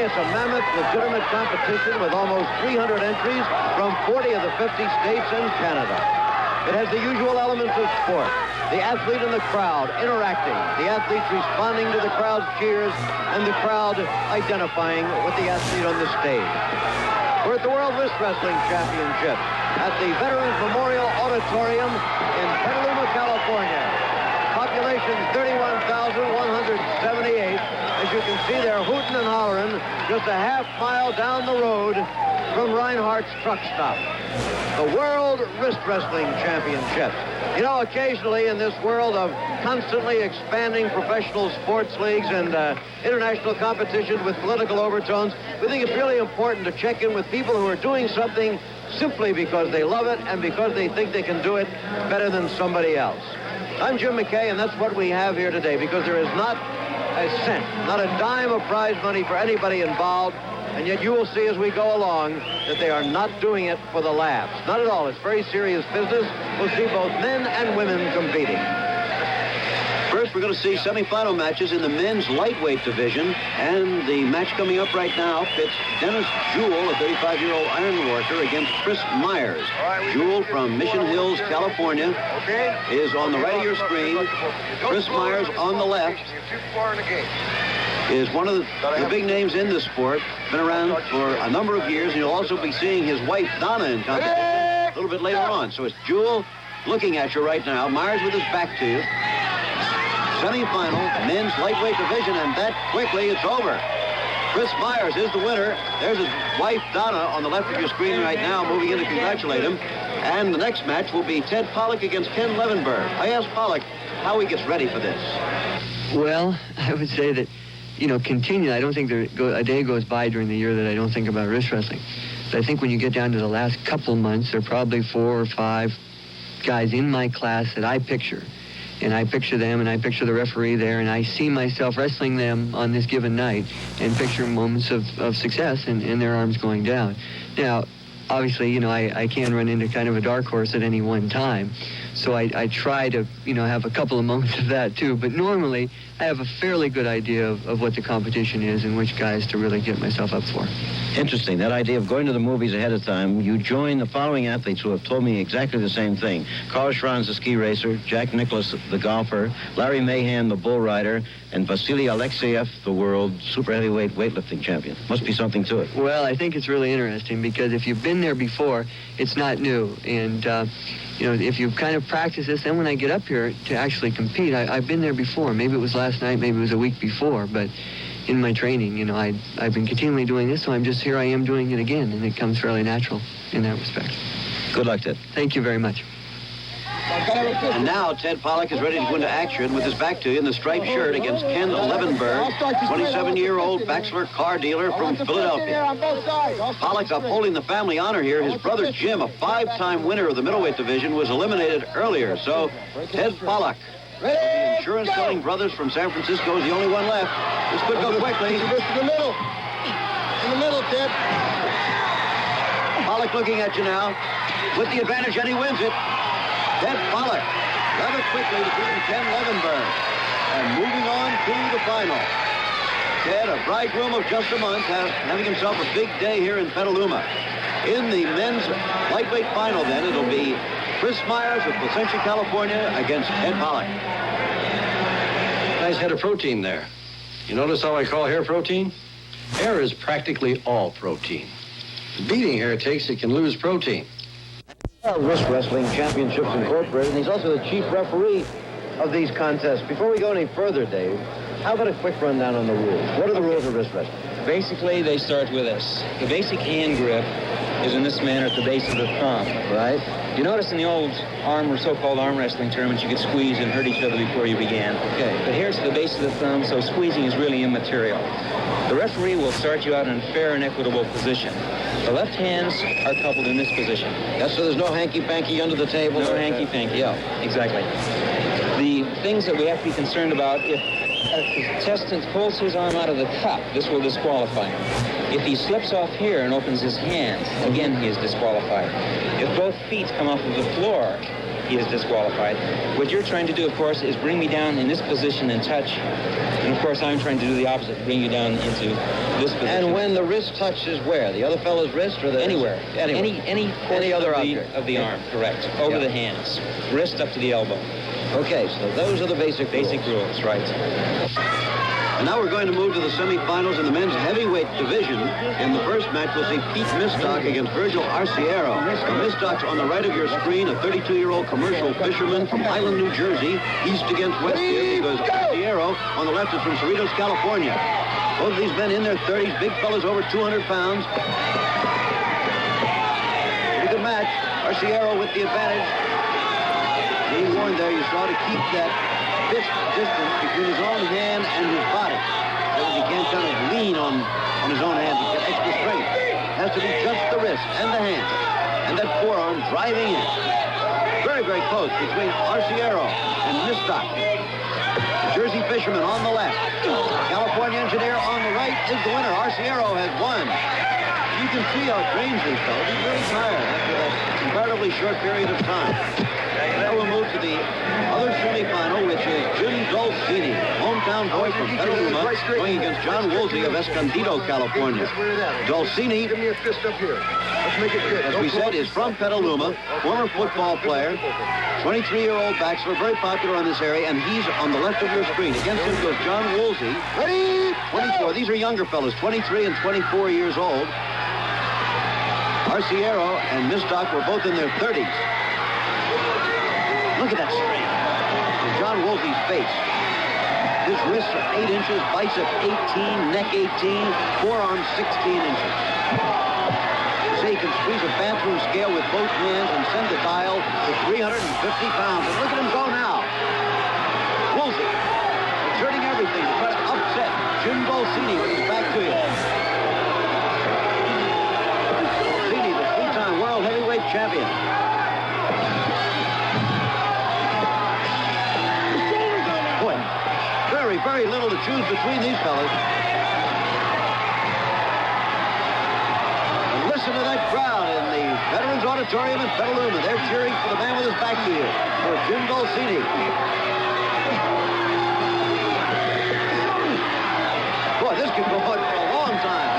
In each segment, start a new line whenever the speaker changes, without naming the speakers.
It's a mammoth, legitimate competition with almost 300 entries from 40 of the 50 states and Canada. It has the usual elements of sport. The athlete and the crowd interacting, the athletes responding to the crowd's cheers, and the crowd identifying with the athlete on the stage. We're at the World Wrist Wrestling Championship at the Veterans Memorial Auditorium in Petaluma, California. Population 31,178. As you can see, they're hooting and hollering just a half mile down the road from Reinhardt's truck stop. The World Wrist Wrestling Championship. You know, occasionally in this world of constantly expanding professional sports leagues and international competitions with political overtones, we think it's really important to check in with people who are doing something simply because they love it and because they think they can do it better than somebody else. I'm Jim McKay, and that's what we have here today, because there is not a cent, not a dime of prize money for anybody involved, and yet you will see as we go along that they are not doing it for the laughs. Not at all. It's very serious business. We'll see both men and women competing. First, we're going to see semifinal matches in the men's lightweight division, and the match coming up right now pits Dennis Jewell, a 35-year-old iron worker, against Chris Myers. Jewell from Mission Hills, California, is on the right of your screen. Chris Myers on the left is one of the big names in the sport, been around for a number of years, and you'll also be seeing his wife, Donna, in competition a little bit later on. So it's Jewell looking at you right now, Myers with his back to you. Semi-final, men's lightweight division, and that quickly, it's over. Chris Myers is the winner. There's his wife, Donna, on the left of your screen right now, moving in to congratulate him. And the next match will be Ted Pollock against Ken Levenberg. I asked Pollock how he gets ready for this.
Well, I would say that, you know, continually, I don't think a day goes by during the year that I don't think about wrist wrestling. But I think when you get down to the last couple of months, there are probably 4 or 5 guys in my class that I picture. And I picture them, and I picture the referee there, and I see myself wrestling them on this given night and picture moments of success and their arms going down. Now, obviously, you know, I can run into kind of a dark horse at any one time. So I try to, you know, have a couple of moments of that, too. But normally, I have a fairly good idea of what the competition is and which guys to really get myself up for.
Interesting, that idea of going to the movies ahead of time. You join the following athletes who have told me exactly the same thing. Carl Schranz, the ski racer, Jack Nicklaus, the golfer, Larry Mahan, the bull rider, and Vasily Alexeyev, the world super heavyweight weightlifting champion. Must be something to it.
Well, I think it's really interesting because if you've been there before, it's not new. And, you know, if you kind of practice this, then when I get up here to actually compete, I've been there before. Maybe it was last night, maybe it was a week before, but in my training, you know, I've been continually doing this, so I'm just here I am doing it again, and it comes fairly natural in that respect.
Good luck, Ted.
Thank you very much.
And now Ted Pollock is ready to go into action with his back to you in the striped shirt against Ken Levenberg, 27-year-old bachelor car dealer from Philadelphia. Pollock upholding the family honor here. His brother Jim, a 5-time winner of the middleweight division, was eliminated earlier. So Ted Pollock, the insurance-selling brothers from San Francisco, is the only one left. This could go quickly.
In the middle. In the middle, Ted.
Pollock looking at you now with the advantage, and he wins it. Ted Pollock rather quickly defeating Ken Levenberg and moving on to the final. Ted, a bridegroom of just a month, having himself a big day here in Petaluma. In the men's lightweight final, then, it'll be Chris Myers of Placentia, California, against Ted Pollock.
Nice head of protein there. You notice how I call hair protein? Hair is practically all protein. The beating hair takes, it can lose protein.
Wrist Wrestling Championships Incorporated, and he's also the chief referee of these contests. Before we go any further, Dave, how about a quick rundown on the rules? What are the rules of wrist wrestling?
Basically, they start with this. The basic hand grip is in this manner at the base of the thumb.
Right.
You notice in the old arm or so-called arm wrestling tournaments, you could squeeze and hurt each other before you began.
Okay.
But here it's the base of the thumb, so squeezing is really immaterial. The referee will start you out in a fair and equitable position. The left hands are coupled in this position.
That's so there's no hanky-panky under the table?
No hanky-panky, yeah, exactly. The things that we have to be concerned about, if the contestant pulls his arm out of the cup, this will disqualify him. If he slips off here and opens his hands, again he is disqualified. If both feet come off of the floor, he is disqualified. What you're trying to do, of course, is bring me down in this position and touch. And, of course, I'm trying to do the opposite, bring you down into this position.
And when the wrist touches where? The other fellow's wrist or the...
Anywhere.
Anywhere.
Any portion
other
of
object.
the arm, correct. Over the hands. Wrist up to the elbow.
Okay, so those are the basic
rules, right.
And now we're going to move to the semifinals in the men's heavyweight division. In the first match, we'll see Pete Mistock against Virgil Arciero. Mistock's on the right of your screen, a 32-year-old commercial fisherman from Highland, New Jersey, east against west here, because Arciero on the left is from Cerritos, California. Both of these men in their 30s, big fellas over 200 pounds. Pretty good match. Arciero with the advantage. Being warned there, you saw to keep that fist distance between his own hand and his body, so that he can't kind of lean on his own hand to get extra strength. It has to be just the wrist and the hand, and that forearm driving in. Very, very close between Arciero and Mistock. The Jersey fisherman on the left. California engineer on the right is the winner. Arciero has won. You can see how it drains these fellows. He's really tired after that comparatively short period of time. Now we'll move to the other semifinal, which is Jim Dolcini, hometown boy from Petaluma, going against John Woolsey of Escondido, California. Dolcini,
Give me a fist up here. Let's make it good.
as we said, is from Petaluma, former football player, 23-year-old bachelor, very popular in this area, and he's on the left of your screen. Against him goes John Woolsey, 24. These are younger fellows, 23 and 24 years old. Arciero and Mistock were both in their 30s. Look at that strength. And John Woolsey's face. His wrists are 8 inches, bicep 18, neck 18, forearm 16 inches. You see, he can squeeze a bathroom scale with both hands and send the dial to 350 pounds. And look at him go now. Woolsey exerting everything to try to upset Jim Dolcini with his back to you. Dolcini, the 3-time world heavyweight champion. Very little to choose between these fellas. And listen to that crowd in the Veterans Auditorium in Petaluma. They're cheering for the man with his back to you, for Jim Dolcini. Boy, this could go on for a long time.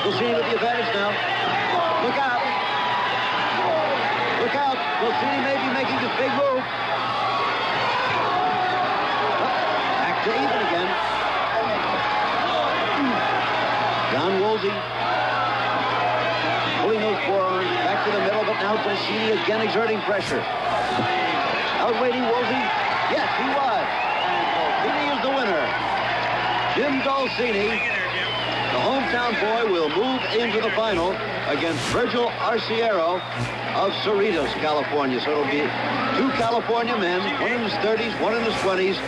Dolcini with the advantage now. Look out. Look out. Dolcini may be making this big move. To even again. John Woolsey pulling those forearms back to the middle, but now Dolcini again exerting pressure. Outweighting Woolsey? Yes, he was. And Dolcini is the winner. Jim Dolcini, the hometown boy, will move into the final against Virgil Arciero of Cerritos, California. So it'll be 2 California men, one in his 30s, one in his 20s,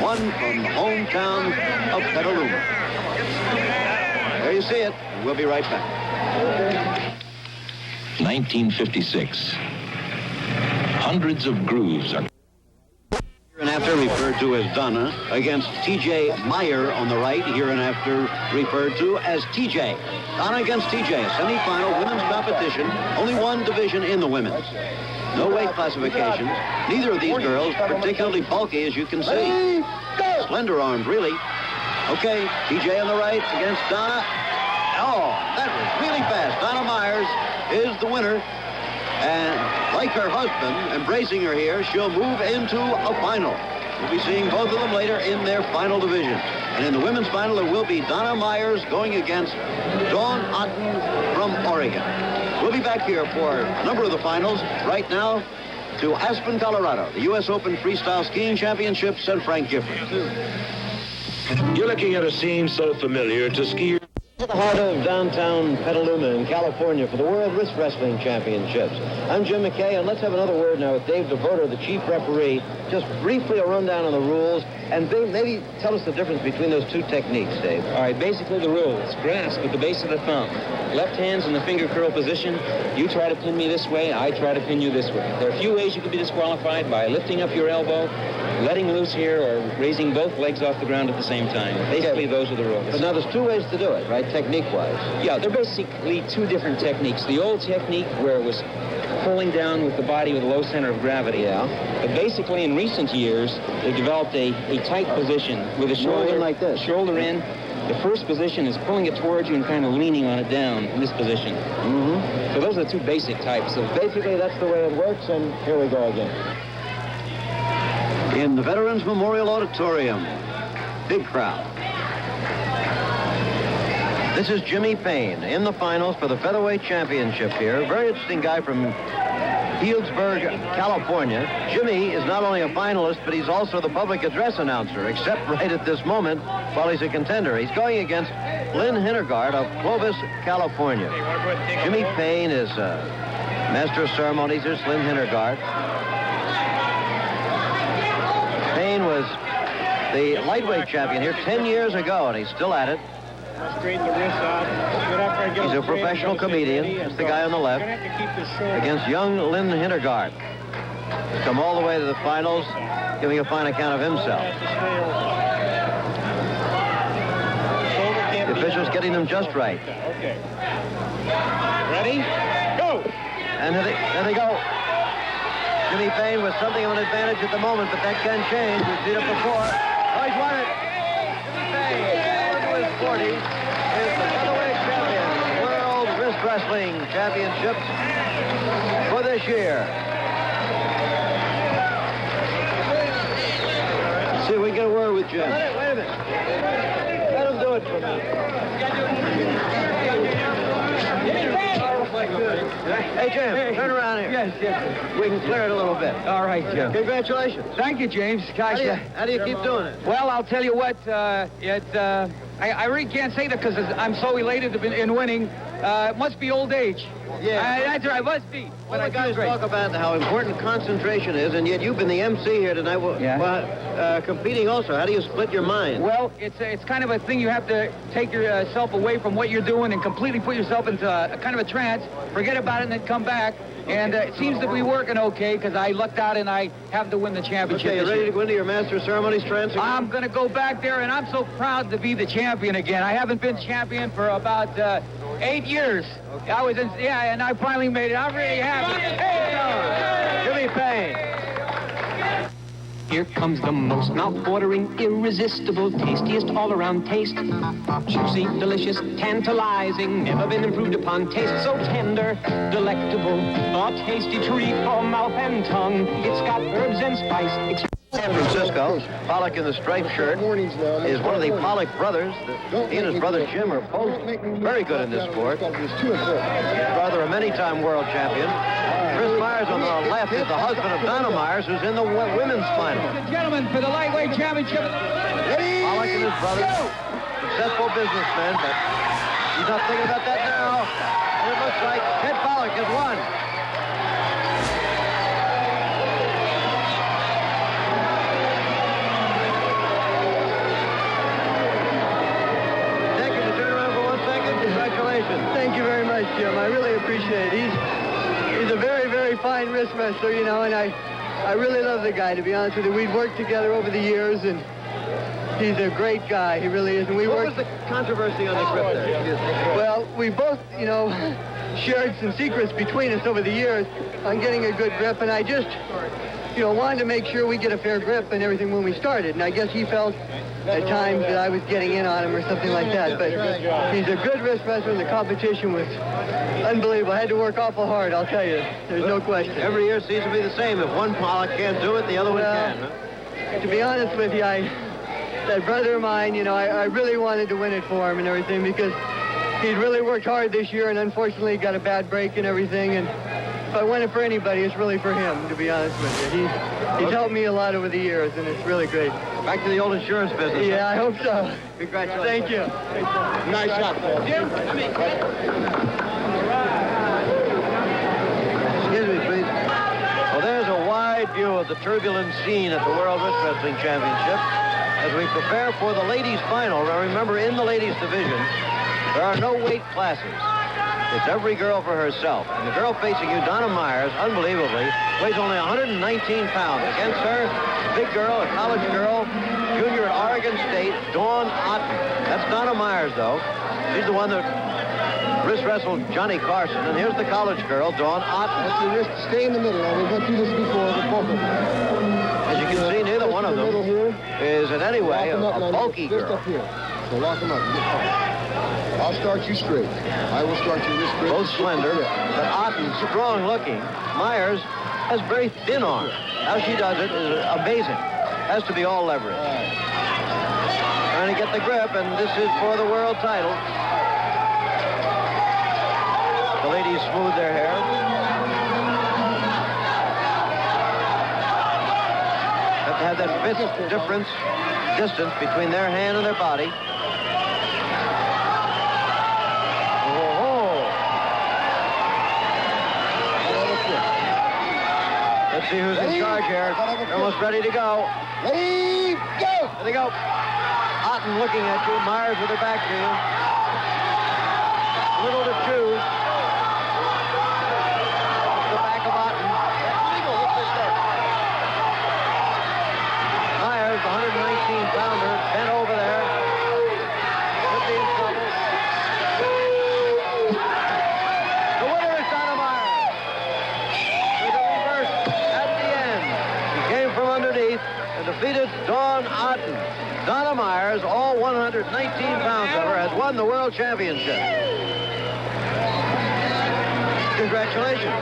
one from the hometown of Petaluma. There you see it. We'll be right back.
1956. Hundreds of grooves are...
Hereinafter referred to as Donna against T.J. Meyer on the right, hereinafter referred to as T.J. Donna against T.J., a semifinal women's competition, only one division in the women's. No weight classifications. Neither of these girls particularly bulky, as you can see. Slender-armed, really. Okay, T.J. on the right against Donna. Oh, that was really fast. Donna Myers is the winner. And like her husband, embracing her here, she'll move into a final. We'll be seeing both of them later in their final division. And in the women's final, there will be Donna Myers going against Dawn Otten from Oregon. We'll be back here for a number of the finals. Right now, to Aspen, Colorado, the U.S. Open Freestyle Skiing Championships and Frank Gifford.
You're looking at a scene so familiar to skiers.
To the heart of downtown Petaluma in California for the World Wrist Wrestling Championships. I'm Jim McKay, and let's have another word now with Dave DeVoto, the chief referee. Just briefly a rundown on the rules, and maybe tell us the difference between those 2 techniques, Dave.
All right, basically the rules. Grasp at the base of the thumb. Left hand's in the finger curl position. You try to pin me this way, I try to pin you this way. There are a few ways you can be disqualified: by lifting up your elbow, letting loose here, or raising both legs off the ground at the same time. Basically, those are the rules.
But now there's 2 ways to do it, right, technique-wise?
Yeah, they're basically 2 different techniques. The old technique, where it was pulling down with the body with a low center of gravity.
Yeah.
But basically, in recent years, they've developed a tight position with the shoulder
in like this.
Shoulder in. The first position is pulling it towards you and kind of leaning on it down in this position.
Mm-hmm.
So those are the two basic types. So
Basically, that's the way it works, and here we go again. In the Veterans Memorial Auditorium, big crowd. This is Jimmy Payne in the finals for the featherweight championship here. Very interesting guy from Healdsburg, California. Jimmy is not only a finalist, but he's also the public address announcer, except right at this moment while he's a contender. He's going against Lynn Hintergard of Clovis, California. Jimmy Payne is master of ceremonies. Here's Lynn Hintergard. Payne was the lightweight champion here 10 years ago, and he's still at it.
Straighten the wrists out. Get up there and get
He's a professional comedian. It's the guy on the left. Against young Lynn Hintergard. He's come all the way to the finals, giving a fine account of himself. The officials getting them just right.
Okay. Ready? Go!
And there they go. Jimmy Payne with something of an advantage at the moment, but that can change. We've seen it before. Oh, he's won it. Jimmy Payne, into his 40s, is the featherweight champion of the World Wrist Wrestling Championships for this year. Let's see if we can get a word with Jim. Wait a minute. Let him do it for me. Hey, Jim, turn around here.
Yes.
We can clear it a little bit.
All right, Jim.
Congratulations.
Thank you, James. Gosh,
How do you keep doing it?
well, I'll tell you what, I really can't say that because I'm so elated in winning. It must be old age.
Yeah.
That's right, must be.
Well,
But
the guys talk about how important concentration is, and yet you've been the MC here tonight. Competing also. How do you split your mind?
Well, it's kind of a thing you have to take yourself away from what you're doing and completely put yourself into a kind of a trance, forget about it, and then come back. And it seems to be working okay because I lucked out and I have to win the championship.
Okay, you ready to go into your Master of Ceremonies trance again?
I'm going to go back there, and I'm so proud to be the champion again. I haven't been champion for about 8 years. Okay. I was and I finally made it. I'm really happy. Hey!
Jimmy Payne.
Here comes the most mouth-watering, irresistible, tastiest all-around taste. Juicy, delicious, tantalizing, never been improved upon. Taste so tender, delectable, a tasty treat for mouth and tongue. It's got herbs and spice.
San Francisco, Pollock in the striped shirt is one of the Pollock brothers. He and his brother Jim are both very good in this sport. His brother, a many-time world champion. Chris Myers on the left is the husband of Donna Myers, who's in the women's final.
Ladies and gentlemen, for the lightweight championship.
Pollock and his brother, successful businessmen, but he's not thinking about that now. And it looks like Ted Pollock has won.
Thank you very much, Jim. I really appreciate it. He's a very, very fine wrist wrestler, you know, and I really love the guy, to be honest with you. We've worked together over the years, and he's a great guy. He really is. And
what was the controversy on the grip there?
Well, we both, you know, shared some secrets between us over the years on getting a good grip, and I just, you know, wanted to make sure we get a fair grip and everything when we started. And I guess he felt at times that I was getting in on him or something like that. But he's a good wrist wrestler, and the competition was unbelievable. I had to work awful hard, I'll tell you. There's no question.
Every year seems to be the same. If one Pollock can't do it, the other one can, huh?
To be honest with you, that brother of mine, you know, I really wanted to win it for him and everything because he'd really worked hard this year, and unfortunately got a bad break and everything. And if I win it for anybody, it's really for him, to be honest with you. He's helped me a lot over the years, and it's really great.
Back to the old insurance business.
Yeah, I hope so.
Congratulations.
Thank you.
Nice shot, Jim. Excuse me, please. Well, there's a wide view of the turbulent scene at the World Wrist Wrestling Championship as we prepare for the ladies' final. Now, remember, in the ladies' division, there are no weight classes. It's every girl for herself. And the girl facing you, Donna Myers, unbelievably, weighs only 119 pounds. Against her, big girl, a college girl, junior at Oregon State, Dawn Otten. That's Donna Myers, though. She's the one that wrist wrestled Johnny Carson. And here's the college girl, Dawn Otten.
That's your wrist. Stay in the middle. Now, we've went through this before with both of them.
As you can see, neither one of them is in any way a bulky girl.
Just up here. So lock them up. I'll start you straight. I will start your wrist straight.
Both slender, but Otten strong looking. Myers has very thin arms. How she does it is amazing. Has to be all leverage. Trying to get the grip, and this is for the world title. The ladies smooth their hair. Have to have that fifth distance between their hand and their body. Let's see who's in charge here. They're almost ready to go.
Ready, go!
There they go. Otten looking at you. Myers with her back to you. Little to choose. The back of Otten. Myers, the 119-pounder, bent over there. Could be in trouble. The winner is Donna Myers. With a reverse at the end. He came from underneath and defeated Dawn Otten. Donna Myers, all 119 pounds of her, has won the World Championship. Congratulations.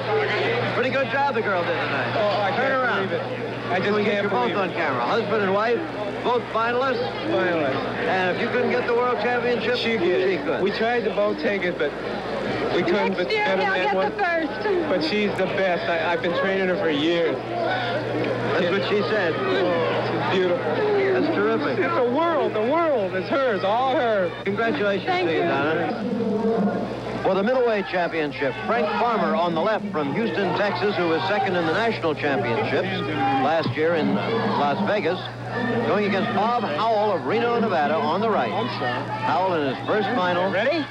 Pretty good job the girl did tonight.
Oh, I
Turn
can't
around.
believe it. I just can't
You're both
believe
on camera. Husband and wife, both finalists.
Finalists.
And if you couldn't get the World Championship,
She
could.
We tried to both take it, but we couldn't. But
Next year,
better
he'll
than
get
one.
the first.
But she's the best. I've been training her for years.
That's what she said.
Oh, she's beautiful.
That's terrific.
It's the world. The world is hers. All hers.
Congratulations
Thank
to you,
you.
Donna. For the middleweight championship, Frank Farmer on the left from Houston, Texas, who was second in the national championships last year in Las Vegas, going against Bob Howell of Reno, Nevada on the right. Howell in his first final.
Ready? Go!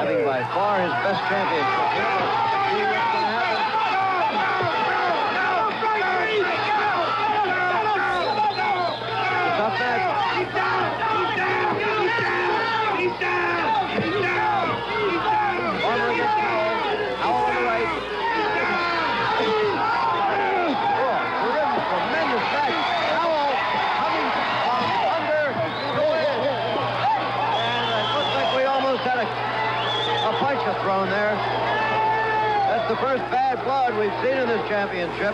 Having by far his best championship. See what's going to happen. It's a tough match. Farmer against Howell. Howell on the right. Oh, tremendous match. Howell coming under the win. And it looks like we almost had a punch thrown there. That's the first bad blood we've seen in this championship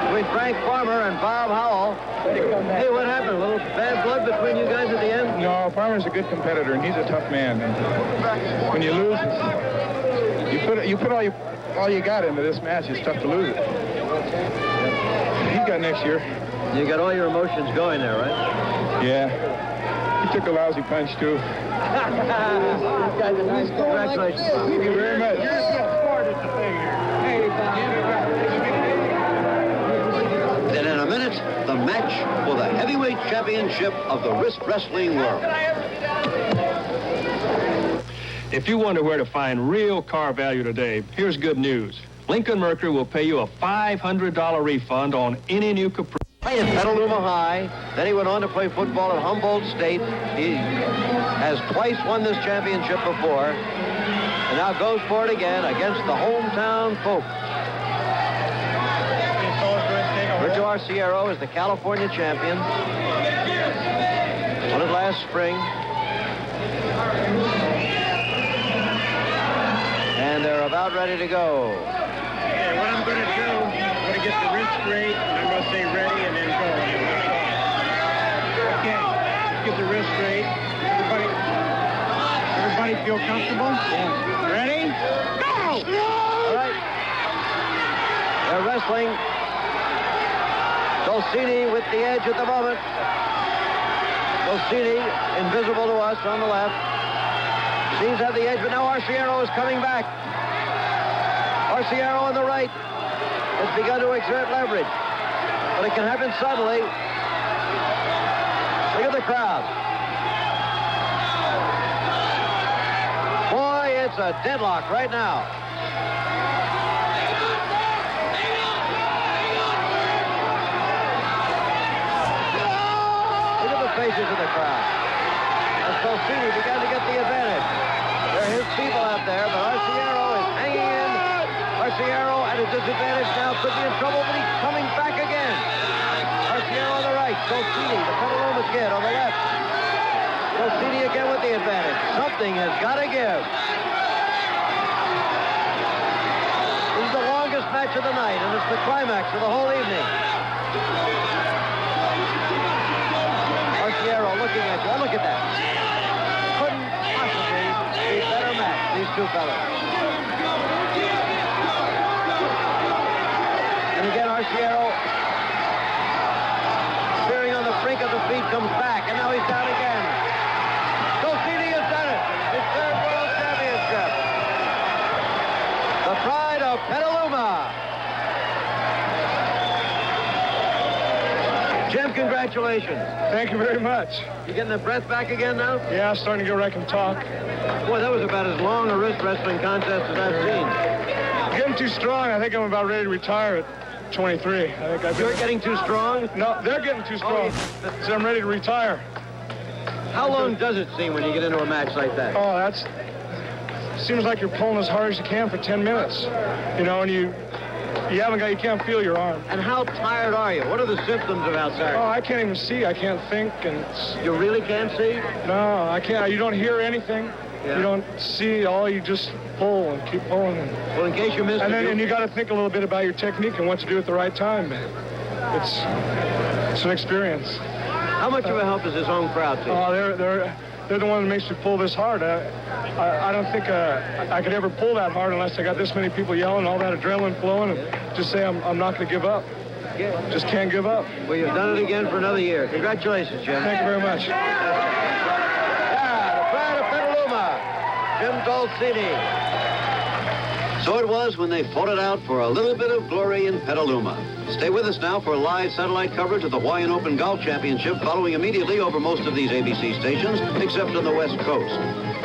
between Frank Farmer and Bob Howell. Hey, what happened? A little bad blood between you guys at the end?
No, Farmer's a good competitor, and he's a tough man. And when you lose, you put all you got into this match. It's tough to lose it. He's got next year.
You got all your emotions going there, right?
Yeah. He took a lousy punch, too.
Congratulations.
Thank you very much.
Then in a minute, the match for the heavyweight championship of the wrist wrestling world.
If you wonder where to find real car value today, here's good news. Lincoln Mercury will pay you a $500 refund on any new Capri.
Played at Petaluma High. Then he went on to play football at Humboldt State. He has twice won this championship before. And now goes for it again against the hometown folks. Richo Arciero is the California champion. Won it last spring. And they're about ready to go.
Okay, what I'm going to do, I'm going to get the wrist straight, and I'm going to say ready, and then go. Okay, let's get the wrist straight. Everybody feel comfortable? Yeah. Ready? Go!
All right. They're wrestling. Dolcini with the edge at the moment. Dolcini, invisible to us on the left. Seems to have the edge, but now Arciero is coming back. Arciero on the right has begun to exert leverage. But it can happen suddenly. Look at the crowd. Boy, it's a deadlock right now. Look at the faces of the crowd. As Dolcini began to get the advantage. They're his people out there, but Arciero is hanging in. Arciero at a disadvantage now, could be in trouble, but he's coming back again. Arciero on the right, Golsini, the Petaluma kid on the left. Golsini again with the advantage. Something has got to give. This is the longest match of the night, and it's the climax of the whole evening. Arciero looking at you. Oh, look at that. Couldn't possibly be a better match, these two fellas. And again, Arciero, steering on the brink of the feet, comes back, and now he's down again. Golsini has done it. His third world championship. The pride of Petaluma. Jim, congratulations.
Thank you very much.
You getting the breath back again now?
Yeah, starting to get where I can talk.
Boy, that was about as long a wrist wrestling contest as I've seen.
I'm getting too strong. I think I'm about ready to retire at 23.
You're getting too strong?
No, they're getting too strong. So I'm ready to retire.
How long does it seem when you get into a match like that?
Oh, seems like you're pulling as hard as you can for 10 minutes. You know, and you can't feel your arm.
And how tired are you? What are the symptoms of how tired?
Oh, I can't even see. I can't think. And
you really can't see?
No, I can't. You don't hear anything. Yeah. You don't see. You just pull and keep pulling.
Well, in case you missed it.
And you got to think a little bit about your technique and what to do at the right time. It's an experience.
How much of a help is this home crowd to you?
Oh, they're the one that makes me pull this hard. I don't think I could ever pull that hard unless I got this many people yelling, all that adrenaline flowing, and just say I'm not going to give up. Yeah. Just can't give up.
Well, you've done it again for another year. Congratulations, Jim.
Thank you very much.
Yeah, the pride of Petaluma, Jim Golsini. So it was when they fought it out for a little bit of glory in Petaluma. Stay with us now for live satellite coverage of the Hawaiian Open Golf Championship following immediately over most of these ABC stations, except on the West Coast.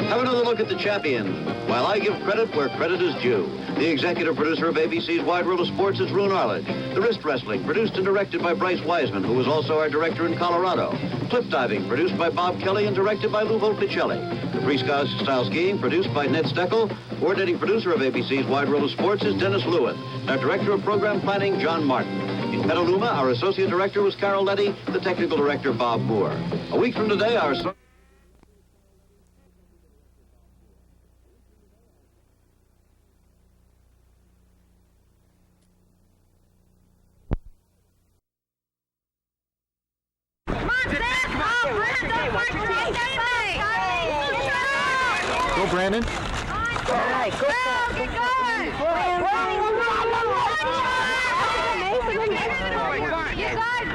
Have another look at the champion, while I give credit where credit is due. The executive producer of ABC's Wide World of Sports is Roone Arledge. The Wrist Wrestling, produced and directed by Bryce Wiseman, who was also our director in Colorado. Cliff Diving, produced by Bob Kelly and directed by Lou Volpicelli. The Freestyle Skiing, produced by Ned Steckel. Coordinating producer of ABC's Wide World of Sports is Dennis Lewin. Our director of program planning, John Martin. In Petaluma, our associate director was Carol Letty, the technical director, Bob Moore. A week from today, our...
Go, Brandon.
All right, go. Keep going. You guys,